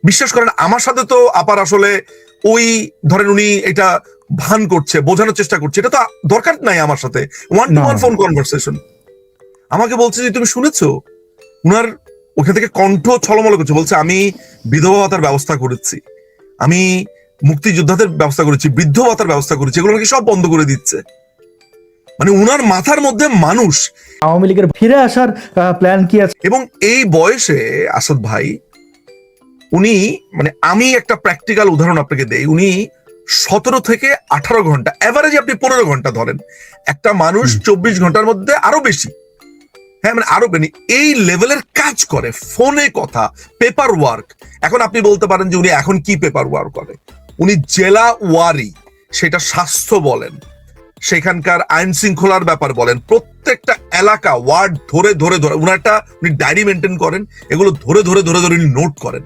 বিশ্বাস করেন আমার সাথে তো আপার আসলে ওই ধরেন উনি এটা ভান করছে, বোঝানোর চেষ্টা করছে, এটা তো দরকার নাই আমার সাথে। One to one phone conversation. আমাকে বলছে যে তুমি শুনেছো, উনার ওখান থেকে কণ্ঠ ছলমল করছে, বলছে আমি বিধবা ভাতার ব্যবস্থা করেছি, আমি মুক্তিযোদ্ধাদের ব্যবস্থা করেছি, বৃদ্ধ ভাতার ব্যবস্থা করেছি, এগুলো নাকি সব বন্ধ করে দিচ্ছে। মানে উনার মাথার মধ্যে মানুষ আওয়ামী লীগের ফিরে আসার প্ল্যান কি আছে? এবং এই বয়সে আসাদ ভাই উনি মানে আমি একটা প্র্যাকটিক্যাল উদাহরণ আপনাকে দেই, উনি 17 থেকে 18 ঘন্টা, এভারেজে আপনি 15 ঘন্টা ধরেন, একটা মানুষ 24 ঘন্টার মধ্যে আরো বেশি, হ্যাঁ মানে আরো বেশি এই লেভেলের কাজ করে, ফোনে কথা, পেপার ওয়ার্ক। এখন আপনি বলতে পারেন যে উনি এখন কি পেপার ওয়ার্ক করে, উনি জেলা ওয়ারি, সেটা স্বাস্থ্য বলেন, সেখানকার আইন শৃঙ্খলার ব্যাপার বলেন, প্রত্যেকটা এলাকা ওয়ার্ড ধরে ধরে ধরে উনি ডায়েরি মেনটেন করেন, এগুলো ধরে ধরে ধরে ধরে উনি নোট করেন।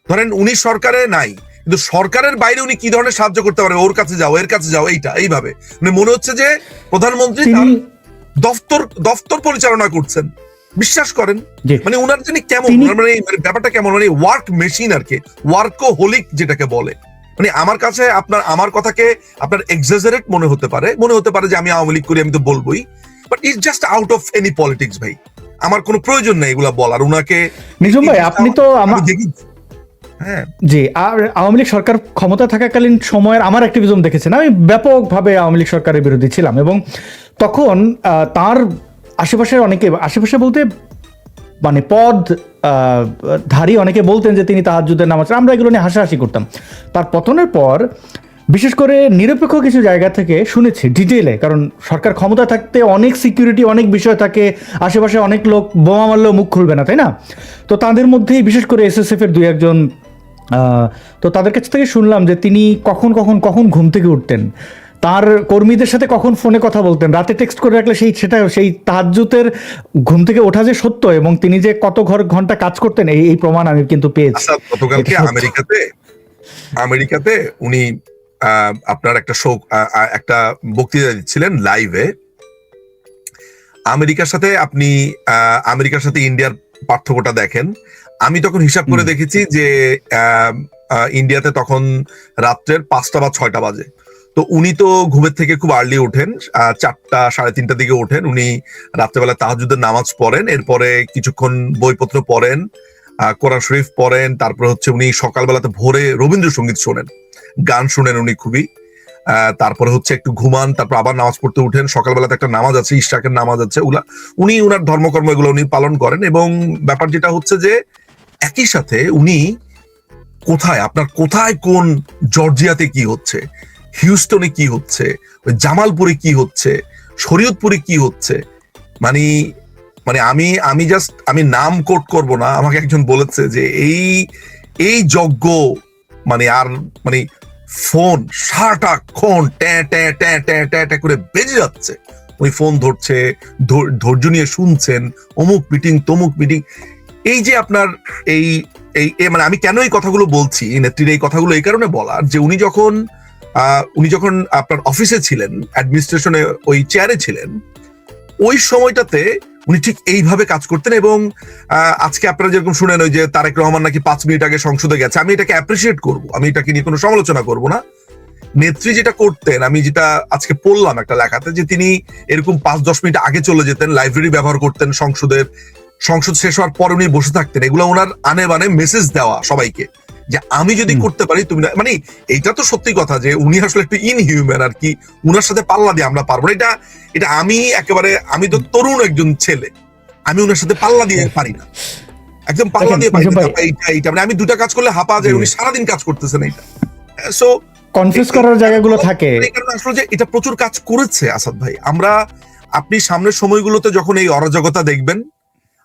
ধরেন উনি সরকারে নাই, কিন্তু সরকারের বাইরে উনি কি ধরনের সাহায্য করতে পারে, ওর কাছে যাও, এর কাছে যাও, এইভাবে মানে মনে হচ্ছে যে প্রধানমন্ত্রী তার দফতর পরিচালনা করছেন। বিশ্বাস করেন মানে উনার যিনি কেমন, মানে ব্যাপারটা কেমন, মানে ওয়ার্ক মেশিন আর কি, ওয়ার্কোহলিক যেটাকে বলে। মানে আমার কাছে আমার কথাকে আপনার এক্সাজারেট মনে হতে পারে যে আমি আওয়ামী লীগ করি, আমি তো বলবোই, but it's just out of any politics ভাই। আমার কোনো প্রয়োজন নেই এগুলা বলার। উনাকে নিঝুম ভাই আপনি তো হ্যাঁ জি, আর আওয়ামী লীগ সরকার ক্ষমতা থাকাকালীন সময়ের আমার অ্যাক্টিভিজম দেখেছেন, আমি ব্যাপকভাবে আওয়ামী লীগ সরকারের বিরোধী ছিলাম, এবং তখন তার আশেপাশে বলতে মানে পদ ধারী অনেকে বলতেন যে তিনি তাহাজ্জুদের নামাজ, আমরা এগুলো নিয়ে হাসাহাসি করতাম। তার পতনের পর বিশেষ করে নিরপেক্ষ কিছু জায়গা থেকে শুনেছি ডিটেইলে, কারণ সরকার ক্ষমতা থাকতে অনেক সিকিউরিটি, অনেক বিষয় থাকে, আশেপাশে অনেক লোক বোমা মারলেও মুখ খুলবে না, তাই না? তো তাদের মধ্যেই বিশেষ করে এসএসএফ এর দুই একজন, তো তাদের কাছ থেকে শুনলাম যে তিনি কখন ঘুম থেকে উঠতেন, তার কর্মীদের সাথে কখন ফোনে কথা বলতেন, রাতে টেক্সট করে রাখলে সেই তাহাজ্জুদের ঘুম থেকে ওঠা যে সত্য, এবং তিনি যে কত ঘন্টা কাজ করতেন এই প্রমাণ আমি কিন্তু পেয়েছি। গতকালকে আমেরিকাতে উনি আপনার একটা বক্তৃতা দিচ্ছিলেন লাইভে। আমেরিকার সাথে ইন্ডিয়ার পার্থক্যটা দেখেন। আমি তখন হিসাব করে দেখেছি যে ইন্ডিয়াতে তখন রাত্রের 5টা বা 6টা বাজে। তো উনি তো ঘুমের থেকে খুব আর্লি ওঠেন, 4টা 3:30 দিকে ওঠেন, উনি রাত্রেবেলা তাহাজ্জুদের নামাজ পড়েন, এরপরে কিছুক্ষণ বইপত্র পড়েন, কোরআন শরীফ পড়েন, তারপর হচ্ছে উনি সকালবেলাতে ভোরে রবীন্দ্রসঙ্গীত শোনেন, গান শোনেন উনি খুবই, তারপরে হচ্ছে একটু ঘুমান, তারপর আবার নামাজ পড়তে উঠেন, সকালবেলাতে একটা নামাজ আছে, ইশরাকের নামাজ আছে, উনি উনার ধর্মকর্ম এগুলো উনি পালন করেন। এবং ব্যাপার যেটা হচ্ছে যে একই সাথে উনি কোথায় কোন জর্জিয়াতে কি হচ্ছে, হিউস্টনে কি হচ্ছে, জামালপুরে কি হচ্ছে, শরীয়তপুরে কি হচ্ছে, মানে আমি নাম কোট করব না, আমাকে একজন বলেছে যে এই যজ্ঞ মানে ফোন সারাটাক্ষণ ট্যাঁ করে বেজে যাচ্ছে, উনি ফোন ধরছে, ধৈর্য নিয়ে শুনছেন, অমুক মিটিং তমুক মিটিং। এই যে আপনার এই মানে আমি কেন এই কথাগুলো বলছি, নেত্রীর এই কথাগুলো এই কারণে বলার যে উনি যখন আপনার অফিসে ছিলেন, অ্যাডমিনিস্ট্রেশনে ওই চেয়ারে ছিলেন, ওই সময়টাতে উনি ঠিক এইভাবে কাজ করতেন। এবং আজকে আপনারা যেরকম শুনেন ওই যে তারেক রহমান নাকি 5 মিনিট আগে সংসদে গেছে, আমি এটাকে অ্যাপ্রিসিয়েট করবো, আমি এটাকে নিয়ে কোনো সমালোচনা করব না। নেত্রী যেটা করতেন, আমি যেটা আজকে পড়লাম একটা লেখাতে, যে তিনি এরকম 5-10 মিনিট আগে চলে যেতেন, লাইব্রেরি ব্যবহার করতেন, সংসদ শেষ হওয়ার পর উনি বসে থাকতেন, এগুলো ওনার আনে বানে মেসেজ দেওয়া সবাইকে যে আমি যদি করতে পারি তুমি না, মানে এইটা তো সত্যি কথা যে উনি আসলে একটু ইনহিউম্যান আর কি, উনার সাথে পাল্লা দিয়ে আমরা পারবো না। এটা আমি তো তরুণ একজন ছেলে, আমি উনার সাথে পাল্লা দিয়ে পারি না, একদম পাল্লা দিয়ে পারি না। এইটা মানে আমি 2টা কাজ করলে হাঁপা যায়, উনি সারাদিন কাজ করতেছেন। এইটা সো কনফিউজ করার জায়গাগুলো থাকে, এই কারণে আসলে যে এটা প্রচুর কাজ করেছে আসাদ ভাই। আপনি সামনের সময়গুলোতে যখন এই অরাজকতা দেখবেন,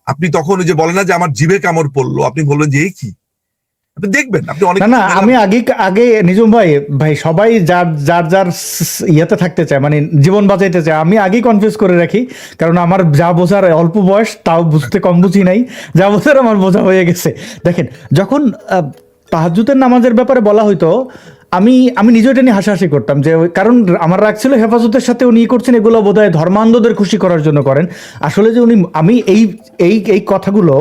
আপনি তখন ওই যে বলে না যে আমার জিভে কামড় পড়লো, আপনি বলবেন যে এই কি, আপনি দেখবেন, আপনি অনেক না আমি আগে নিঝুম ভাই সবাই যার ইয়াতে থাকতে চায়, মানে জীবন বাঁচাইতে চায়, আমি আগেই কনফিউজ করে রাখি, কারণ আমার যা বোঝার অল্প বয়স, তাও বুঝতে কম বুঝি নাই, যা বোঝার আমার বোঝা হয়ে গেছে। দেখেন যখন তাহাজ্জুদের নামাজের ব্যাপারে বলা হইতো, আমি নিজে এটা নিয়ে হাসাহাসি করতাম, যে কারণ আমার রাগ ছিল হেফাজতের সাথে উনি করছেন এগুলো বোধহয় ধর্মান্ধদের খুশি করার জন্য করেন। আসলে যে আমি এই কথাগুলো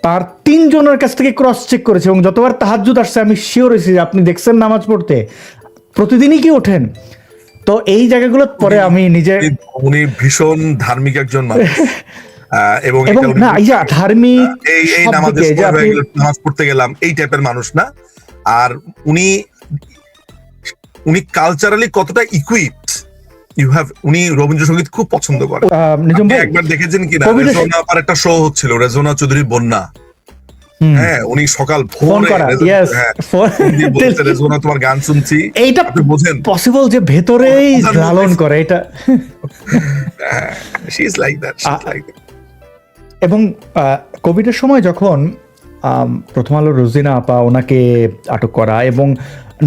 তার 3 জনের কাছ থেকে ক্রস চেক করেছে, এবং যতবার তাহাজ্জুদ আসছে আমি শিওর হয়েছি যে আপনি দেখছেন নামাজ পড়তে, প্রতিদিনই কি ওঠেন? তো এই জায়গাগুলো পরে আমি নিজে, উনি ভীষণ ধার্মিক একজন মানুষ, এবং এবং এটা উনি না, এই যে ধার্মিক এই সব নামাজের দিকে যে সময় আপনি, হয়ে গেলে নামাজ পড়তে গেলাম এই টাইপের মানুষ না। আর উনি কালচারালি কতটা ইকুইপড, উনি রবীন্দ্রসঙ্গীত খুব পছন্দ করেন। নিজম আপনি ভাই একবার দেখেছেন কিনা, কবিতা রেজোনা আপার একটা শো হচ্ছিল, রেজোনা চৌধুরী বন্যা, হ্যাঁ, উনি সকাল ফোন ভোরে করা, ইয়েস, ফোন দিয়ে বলছে, রেজোনা তোমার গান শুনছি। এইটা আপনি বোঝেন পসিবল যে ভেতরেই লালন করে এটা। She is like that, she is like that. এবং কোভিডের সময় যখন প্রথম আলো রোজিনা আপা ওনাকে আটক করা এবং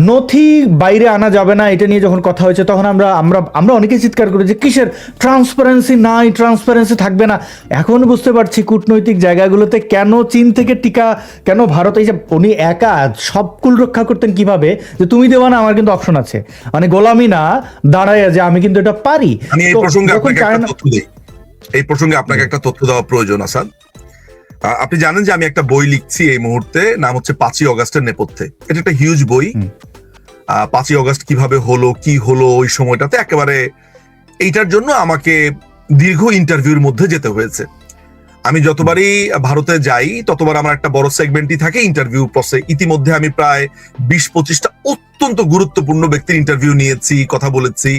নথি বাইরে আনা যাবে না এটা নিয়ে যখন কথা হয়েছে, তখন আমরা আমরা আমরা অনেকে চিৎকার করি যে কিসের ট্রান্সপারেন্সি নাই, ট্রান্সপারেন্সি থাকবে না। এখন বুঝতে পারছি কূটনৈতিক জায়গাগুলোতে কেন চীন থেকে টিকা, কেন ভারত, এই যে উনি একা সব কুল রক্ষা করতেন কিভাবে, যে তুমি দেওয়া না, আমার কিন্তু অপশন আছে, মানে গোলামি না, দাঁড়ায় যে আমি কিন্তু এটা পারি। আমি এই প্রসঙ্গে আপনাকে একটা তথ্য দেই, এই প্রসঙ্গে আপনাকে একটা তথ্য দেওয়া প্রয়োজন আসাদ। আপনি জানেন যে আমি একটা বই লিখছি এই মুহূর্তে, নাম হচ্ছে 5ই অগাস্টের নেপথ্যে। এটা একটা হিউজ বই। 5ই অগাস্ট কিভাবে হলো, কি হলো ওই সময়টাতে, একেবারে এইটার জন্য আমাকে দীর্ঘ ইন্টারভিউর মধ্যে যেতে হয়েছে। আমি যতবারই ভারতে যাই ততবার আমার একটা বড় সেগমেন্টই থাকে ইন্টারভিউ প্রসেস। ইতিমধ্যে আমি প্রায় 20-25টা অত্যন্ত গুরুত্বপূর্ণ ব্যক্তির ইন্টারভিউ নিয়েছি, কথা বলেছি,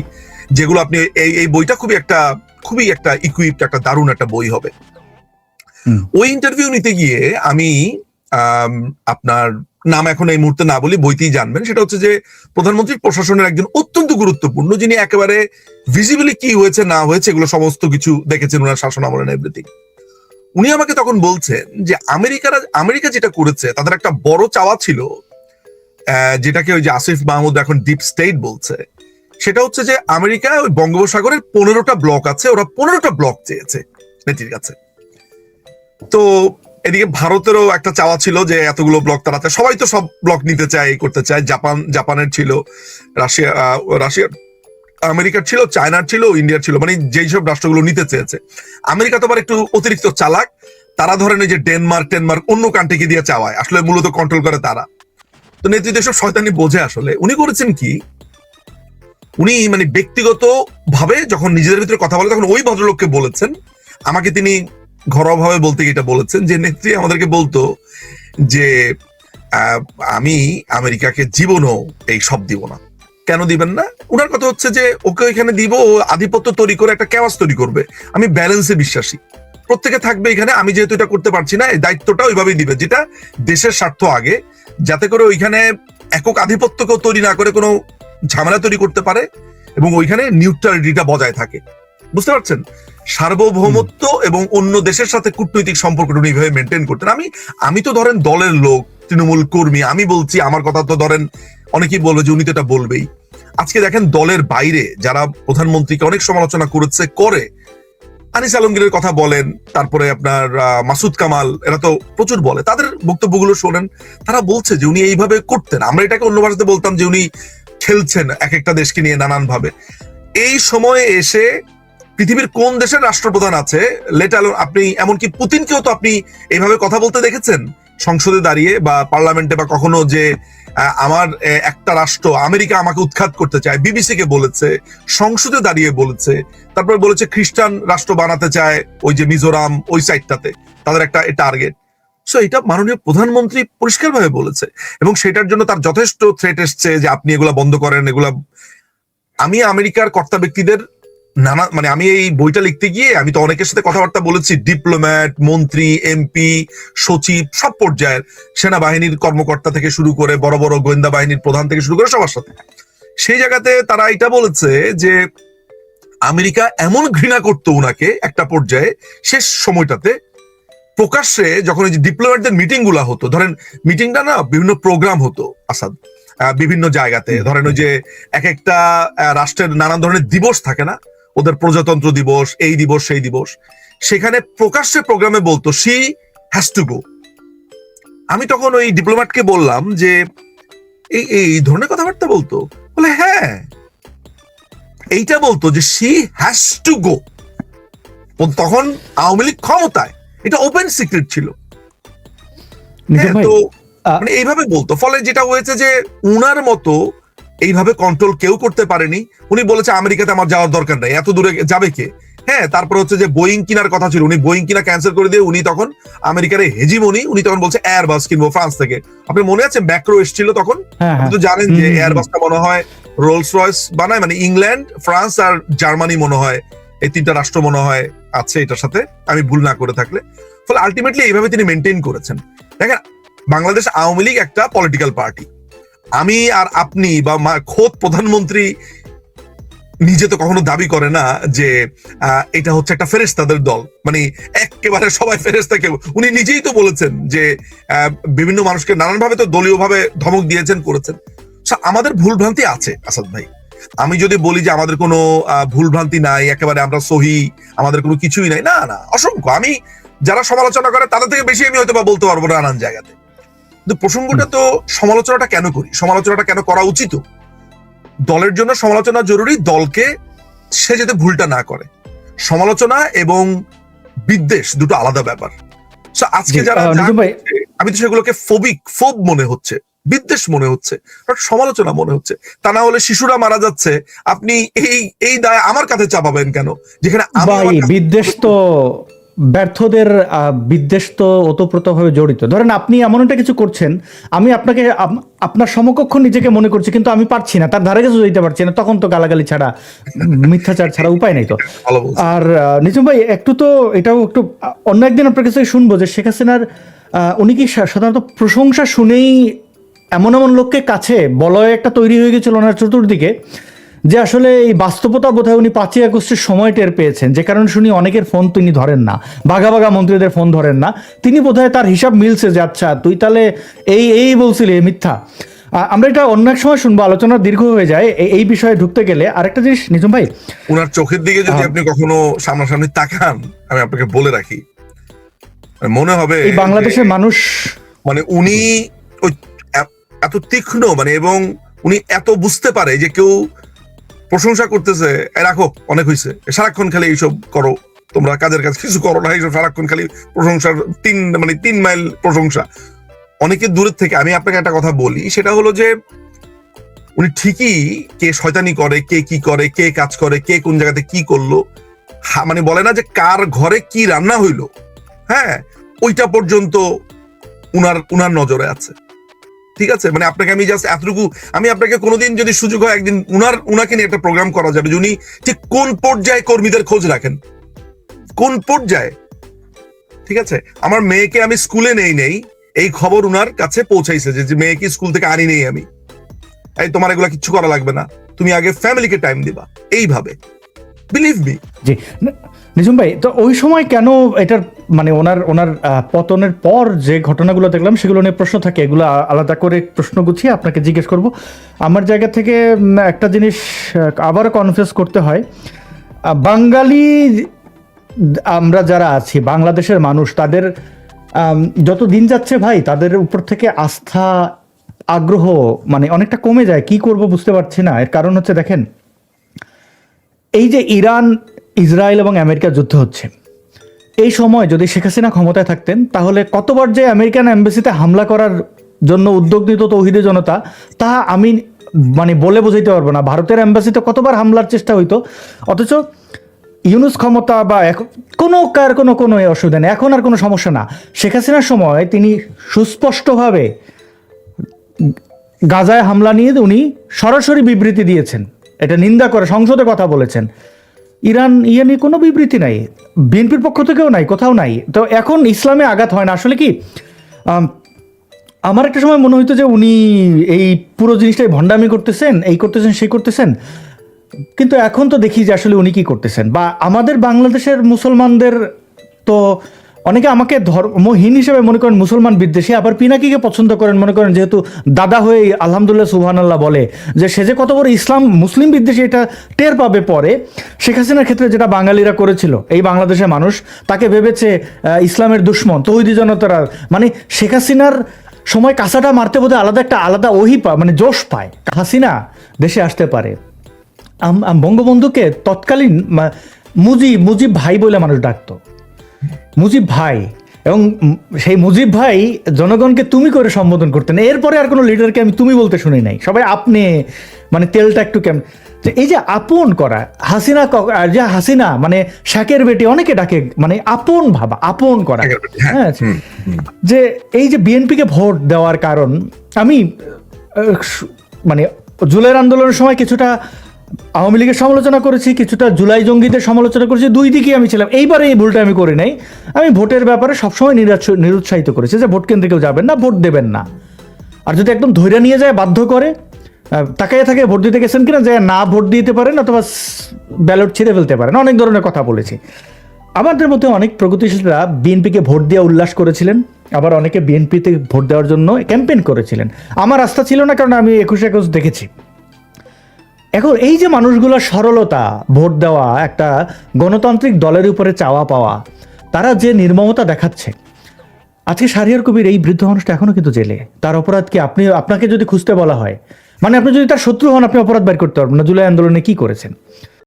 যেগুলো আপনি এই বইটা খুবই একটা ইকুইপড, একটা দারুণ একটা বই হবে। ওই ইন্টারভিউ নিতে গিয়ে আমি আপনার নাম এখন এই মুহূর্তে না বলি, বইতেই জানবেন, সেটা হচ্ছে যে প্রধানমন্ত্রীর প্রশাসনের একজন অত্যন্ত গুরুত্বপূর্ণ, যিনি একেবারে ভিজিবলি কি হয়েছে না হয়েছে এগুলো সমস্ত কিছু দেখেছেন ওনার শাসন আমলে, এভরিথিং। উনি আমাকে তখন বলছেন যে আমেরিকা যেটা করেছে, তাদের একটা বড় চাওয়া ছিল, যেটাকে ওই যে আসিফ মাহমুদ এখন ডিপ স্টেট বলছে, সেটা হচ্ছে যে আমেরিকা ওই বঙ্গোপসাগরের 15টা ব্লক আছে, ওরা 15টা ব্লক চেয়েছে নেত্রীর কাছে। তো এদিকে ভারতেরও একটা চাওয়া ছিল যে এতগুলো ব্লক তারা, সবাই তো সব ব্লক নিতে চায়, করতে চায়। জাপানের ছিল, রাশিয়ার, আমেরিকার ছিল, চায়নার ছিল, ইন্ডিয়ার ছিল, মানে যেই সব রাষ্ট্রগুলো নিতে চেয়েছে। আমেরিকা তো আবার একটু অতিরিক্ত চালাক, তারা ধরেন এই যে ডেনমার্ক অন্য কান্ট্রিকে দিয়ে চাওয়ায়, আসলে মূলত কন্ট্রোল করে তারা। তো নেতৃত্ব সব শয়তানি বোঝে। আসলে উনি করেছেন কি, উনি মানে ব্যক্তিগত ভাবে যখন নিজেদের ভিতরে কথা বলে, তখন ওই ভদ্রলোককে বলেছেন, আমাকে তিনি ঘরোয়া ভাবে বলতে এটা বলেছেন যে নেত্রী আমাদেরকে বলতো যে আমি আমেরিকাকে জীবনও এই সব দিব না। কেন দিবেন না? উনার কথা হচ্ছে যে ওকে এখানে দিব, ও আধিপত্য তৈরি করে একটা কেওয়াস তৈরি করবে। আমি ব্যালেন্সে বিশ্বাসী, প্রত্যেকে থাকবে এখানে, আমি যেহেতু এটা করতে পারছি না, এই দায়িত্বটা ওইভাবেই দিবে, যেটা দেশের স্বার্থ আগে, যাতে করে ওইখানে একক আধিপত্যকেও তৈরি না করে কোনো ঝামেলা তৈরি করতে পারে, এবং ওইখানে নিউট্রালিটিটা বজায় থাকে। বুঝতে পারছেন? সার্বভৌমত্ব এবং অন্য দেশের সাথে কূটনৈতিক সম্পর্কটা উনি এইভাবে মেনটেন করতেন। আমি তো ধরেন দলের লোক, তৃণমূল কর্মী, আমি বলছি, আমার কথা তো ধরেন অনেকেই বলবে যে উনি তো এটা বলবেই। আজকে দেখেন দলের বাইরে যারা প্রধানমন্ত্রীকে অনেক সমালোচনা করে, আনিস আলমগীরের কথা বলেন, তারপরে আপনার মাসুদ কামাল, এরা তো প্রচুর বলে, তাদের বক্তব্যগুলো শোনেন, তারা বলছে যে উনি এইভাবে করতেন। আমরা এটাকে অন্য ভাষাতে বলতাম যে উনি খেলছেন এক একটা দেশকে নিয়ে নানান ভাবে। এই সময়ে এসে পৃথিবীর কোন দেশের রাষ্ট্রপ্রধান আছে, লেট অ্যালোন আপনি এমনকি পুতিনকেও তো আপনি এইভাবে কথা বলতে দেখেছেন সংসদে দাঁড়িয়ে বা পার্লামেন্টে, বা কখনো যে আমার একটা রাষ্ট্র আমেরিকা আমাকে উৎখাত করতে চায়, বিবিসি কে বলেছে, সংসদে দাঁড়িয়ে বলেছে, তারপরে বলেছে খ্রিস্টান রাষ্ট্র বানাতে চায় ওই যে মিজোরাম ওই সাইডটাতে, তাদের একটা টার্গেট। সো এটা মাননীয় প্রধানমন্ত্রী পরিষ্কারভাবে বলেছে, এবং সেটার জন্য তার যথেষ্ট থ্রেট এসছে যে আপনি এগুলা বন্ধ করেন, এগুলা। আমি আমেরিকার কর্তা ব্যক্তিদের মানে আমি এই বইটা লিখতে গিয়ে আমি তো অনেকের সাথে কথাবার্তা বলেছি, ডিপ্লোম্যাট, মন্ত্রী, এমপি, সচিব, সব পর্যায়ের সেনাবাহিনীর কর্মকর্তা থেকে শুরু করে বড় বড় গোয়েন্দা বাহিনীর প্রধান থেকে শুরু করে সবার সাথে। সেই জায়গাতে তারা এটা বলেছে যে আমেরিকা এমন ঘৃণা করতো উনাকে একটা পর্যায়ে, শেষ সময়টাতে প্রকাশ্যে যখন এই যে ডিপ্লোম্যাটদের মিটিং গুলা হতো, ধরেন মিটিংটা না বিভিন্ন প্রোগ্রাম হতো আসাদ, বিভিন্ন জায়গাতে, ধরেন ওই যে এক একটা রাষ্ট্রের নানান ধরনের দিবস থাকে না, ওদের প্রজাতন্ত্র দিবস, এই দিবস সেই দিবস, সেখানে প্রকাশ্যে প্রোগ্রামে বলতো শি হ্যাজ টু গো। আমি তখন ওই ডিপ্লোম্যাটকে বললাম যে এই ধরনের কথাবার্তা বলতো, বলে হ্যাঁ, এইটা বলতো যে শি হ্যাজ টু গো। তখন আওয়ামী লীগ ক্ষমতায়, এটা ওপেন সিক্রেট ছিল। নিজম ভাই, তো মানে এইভাবে বলতো, ফলে যেটা হয়েছে যে উনার মতো এইভাবে কন্ট্রোল কেউ করতে পারেনি। উনি বলেছে আমেরিকাতে আমার যাওয়ার দরকার নাই, এত দূরে যাবে কে। হ্যাঁ, তারপর হচ্ছে যে বোয়িং কিনার কথা ছিল, উনি বোয়িং কিনা ক্যান্সেল করে দিয়ে উনি তখন আমেরিকার হেজিমনি, উনি তখন বলছে এয়ারবাস কিনবো ফ্রান্স থেকে। আপনি মনে আছে ম্যাক্রো এসেছিল তখন? হ্যাঁ আপনি হ্যাঁ, তো জানেন যে এয়ারবাসটা মনে হয় রোলস রয়েস বানায়, মানে ইংল্যান্ড, ফ্রান্স আর জার্মানি মনে হয়, এই তিনটা রাষ্ট্র মনে হয় আছে এটার সাথে, আমি ভুল না করে থাকলে। ফলে আলটিমেটলি এইভাবে তিনি মেনটেন করেছেন। দেখেন, বাংলাদেশ আওয়ামী লীগ একটা পলিটিক্যাল পার্টি। আমি আর আপনি বা খোদ প্রধানমন্ত্রী নিজে তো কখনো দাবি করে না যে এটা হচ্ছে একটা ফেরেশতাদের দল, মানে একেবারে সবাই ফেরেশতা। কেউ, উনি নিজেই তো বলেছেন যে বিভিন্ন মানুষকে নানানভাবে তো দলীয়ভাবে ধমক দিয়েছেন, করেছেন। আমাদের ভুলভ্রান্তি আছে আসাদ ভাই। আমি যদি বলি যে আমাদের কোনো ভুলভ্রান্তি নাই, একেবারে আমরা সহি, আমাদের কোনো কিছুই নাই, না না, অসংখ্য। আমি যারা সমালোচনা করে তাদের থেকে বেশি আমি হয়তো বা বলতে পারবো না নানান জায়গাতে। কিন্তু প্রসঙ্গটা তো, সমালোচনাটা কেন করি, সমালোচনাটা কেন করা উচিত? দলের জন্য সমালোচনা জরুরি, দলকে সে যাতে ভুলটা না করে। সমালোচনা এবং বিদ্বেষ দুটো আলাদা ব্যাপার। আজকে যারা, আমি তো সেগুলোকে ফোব মনে হচ্ছে, বিদ্বেষ মনে হচ্ছে, সমালোচনা মনে হচ্ছে। তা না হলে শিশুরা মারা যাচ্ছে, আপনি এই দায় আমার কাছে চাপাবেন কেন? যেখানে বিদ্বেষ তো ব্যর্থদের বিদ্বেষ তো ওতপ্রোতভাবে জড়িত। ধরেন আপনি এমন একটা কিছু করছেন, আমি আপনাকে আপনার সমকক্ষ নিজেকে মনে করছি, কিন্তু আমি পারছি না, তার ধারে কাছে যেতে পারছি না, তখন তো গালাগালি ছাড়া, মিথ্যাচার ছাড়া উপায় নেই তো। আর নিজম ভাই, একটু তো এটাও একটু অন্য একদিন আপনার কাছে শুনবো যে শেখ হাসিনার উনি কি সাধারণত প্রশংসা শুনেই এমন এমন লোককে কাছে বলয় একটা তৈরি হয়ে গেছিল ওনার চতুর্দিকে, যে আসলে এই বাস্তবতা বোধহয় উনি 5ই আগস্টের সময় টের পেয়েছেন, যে কারণে শুনি অনেকের ফোন তিনি ধরেন না, বাঘা বাঘা মন্ত্রীদের ফোন ধরেন না। তিনি বোধহয় তার হিসাব মিলছে যে আচ্ছা তুই তাহলে এই বলছিলি মিথ্যা। আমরা এটা অন্য এক সময় শুনবো, আলোচনা দীর্ঘ হয়ে যায় এই বিষয়ে ঢুকতে গেলে। আরেকটা জিনিস নিজম ভাই, উনার চোখের দিকে যদি আপনি কখনো সামনাসামনি তাকান, আমি আপনাকে বলে রাখি, মনে হবে এই বাংলাদেশের মানুষ, মানে উনি এত তীক্ষ্ণ, মানে এবং উনি এত বুঝতে পারে যে কেউ প্রশংসা করতেছে, রাখো অনেক হয়েছে, সারাক্ষণ খালি এইসব করো, তোমরা কাজের কাজ কিছু করো না, এইসব সারাক্ষণ খালি প্রশংসার 3 মাইল প্রশংসা। অনেকে দূরের থেকে, আমি আপনাকে একটা কথা বলি, সেটা হলো যে উনি ঠিকই কে শয়তানি করে, কে কি করে, কে কাজ করে, কে কোন জায়গাতে কি করলো, মানে বলে না যে কার ঘরে কি রান্না হইলো, হ্যাঁ, ওইটা পর্যন্ত উনার নজরে আছে। ঠিক আছে, মানে আপনাকে আমি জাস্ট এতটুকু, আমি আপনাকে কোনোদিন যদি সুযোগ হয় একদিন উনাকে নিয়ে একটা প্রোগ্রাম করা যাবে, যে উনি ঠিক কোন পর্যায়ে কর্মীদের খোঁজ রাখেন, কোন পর্যায়ে। ঠিক আছে, আমার মেয়েকে আমি স্কুলে নেই, এই খবর উনার কাছে পৌঁছাইছে যে মেয়েকে স্কুল থেকে আনি নেই আমি, এই তোমার এগুলা কিচ্ছু করা লাগবে না, তুমি আগে ফ্যামিলিকে টাইম দিবা, এইভাবে। Believe me. জি নিজম ভাই, তো ওই সময় কেন এটার মানে ওনার পতনের পর যে ঘটনাগুলো দেখলাম সেগুলো নিয়ে প্রশ্ন থাকে, এগুলো আলাদা করে প্রশ্ন গুছিয়ে আপনাকে জিজ্ঞেস করব। আমার জায়গা থেকে একটা জিনিস আবারও কনফিউজ করতে হয়, বাঙালি আমরা যারা আছি, বাংলাদেশের মানুষ, তাদের যত দিন যাচ্ছে ভাই, তাদের উপর থেকে আস্থা, আগ্রহ মানে অনেকটা কমে যায়। কি করব বুঝতে পারছি না। এর কারণ হচ্ছে, দেখেন, এই যে ইরান, ইসরায়েল এবং আমেরিকার যুদ্ধ হচ্ছে, এই সময় যদি শেখ হাসিনা ক্ষমতায় থাকতেন, তাহলে কতবার যে আমেরিকান এম্বাসিতে হামলা করার জন্য উদ্যোগ নিত তৌহিদে জনতা, তা আমি মানে বলে বোঝাইতে পারবো না। ভারতের এম্বাসিতে কতবার হামলার চেষ্টা হইতো, অথচ ইউনুস ক্ষমতা বা কোনো অসুবিধা নেই, এখন আর কোনো সমস্যা না। শেখ হাসিনার সময় তিনি সুস্পষ্টভাবে গাজায় হামলা নিয়ে উনি সরাসরি বিবৃতি দিয়েছেন, এটা নিন্দা করে সংসদে কথা বলেছেন। ইরান নিয়ে কোনো বিবৃতি নাই, বিএনপির পক্ষ থেকেও নাই, কোথাও নাই। তো এখন ইসলামে আঘাত হয় না। আসলে কি, আমার একটা সময় মনে হইতো যে উনি এই পুরো জিনিসটাই ভণ্ডামি করতেছেন, এই করতেছেন, সেই করতেছেন, কিন্তু এখন তো দেখি যে আসলে উনি কি করতেছেন। বা আমাদের বাংলাদেশের মুসলমানদের তো অনেকে আমাকে ধর্মহীন হিসেবে মনে করেন, মুসলমান বিদ্বেষী, আবার পিনাকিকে পছন্দ করেন, মনে করেন যেহেতু দাদা হয়ে আলহামদুলিল্লাহ সুবহানাল্লাহ বলে, যে সে যে কত বড় ইসলাম মুসলিম বিদ্বেষী এটা টের পাবে পরে। শেখ হাসিনার ক্ষেত্রে যেটা বাঙালিরা করেছিল, এই বাংলাদেশের মানুষ তাকে ভেবেছে ইসলামের দুশ্মন, তৌহিদি জনতারা, মানে শেখ হাসিনার সময় কাঁচাটা মারতে বোধহয় আলাদা মানে জোশ পায়। হাসিনা দেশে আসতে পারে, বঙ্গবন্ধুকে তৎকালীন মুজিব ভাই বলে মানুষ ডাকতো, মুজিব ভাই। এবং সেই মুজিব ভাই জনগণকে তুমি করে সম্বোধন করতেন, এরপরে আর কোনো লিডারকে আমি তুমি বলতে শুনি নাই, সবাই আপনি, মানে তেলটা একটু কেমন। তো এই যে আপন করা, হাসিনা যে হাসিনা মানে শাকের বেটি অনেকে ডাকে, মানে আপন ভাবা, আপন করা। হ্যাঁ, যে এই যে বিএনপিকে ভোট দেওয়ার কারণ, আমি মানে জুলাইয়ের আন্দোলনের সময় কিছুটা আওয়ামী লীগের সমালোচনা করেছি, কিছুটা জুলাই জঙ্গিদের সমালোচনা করেছি, দুই দিকেই আমি ছিলাম। এইবারে এই ভুলটা আমি করি নাই, আমি ভোটের ব্যাপারে সবসময় নিরুৎসাহিত করেছি যে ভোট কেন্দ্রে কেউ যাবেন না, ভোট দেবেন না। আর যদি একদম ধৈর্য নিয়ে যায়, বাধ্য করে তাকাইয়ে থাকে ভোট দিতে গেছেন কিনা, যে না ভোট দিতে পারেন অথবা ব্যালট ছিঁড়ে ফেলতে পারেন, অনেক ধরনের কথা বলেছি। আমাদের মধ্যে অনেক প্রগতিশীলরা বিএনপিকে ভোট দিয়ে উল্লাস করেছিলেন, আবার অনেকে বিএনপিতে ভোট দেওয়ার জন্য ক্যাম্পেইন করেছিলেন। আমার রাস্তা ছিল না, কারণ আমি 21 দেখেছি। এখন এই যে মানুষগুলোর সরলতা, ভোট দেওয়া, একটা গণতান্ত্রিক দলের উপরে চাওয়া পাওয়া, তারা যে নির্মমতা দেখাচ্ছে। আজকে শাহরিয়ার কবির এই বৃদ্ধ মানুষটা এখনো কিন্তু জেলে। তার অপরাধ কি? আপনাকে যদি খুঁজতে বলা হয়, মানে আপনি যদি তার শত্রু হন, আপনি অপরাধ বের করতে পারবেন না, জুলাই আন্দোলনে কি করেছেন।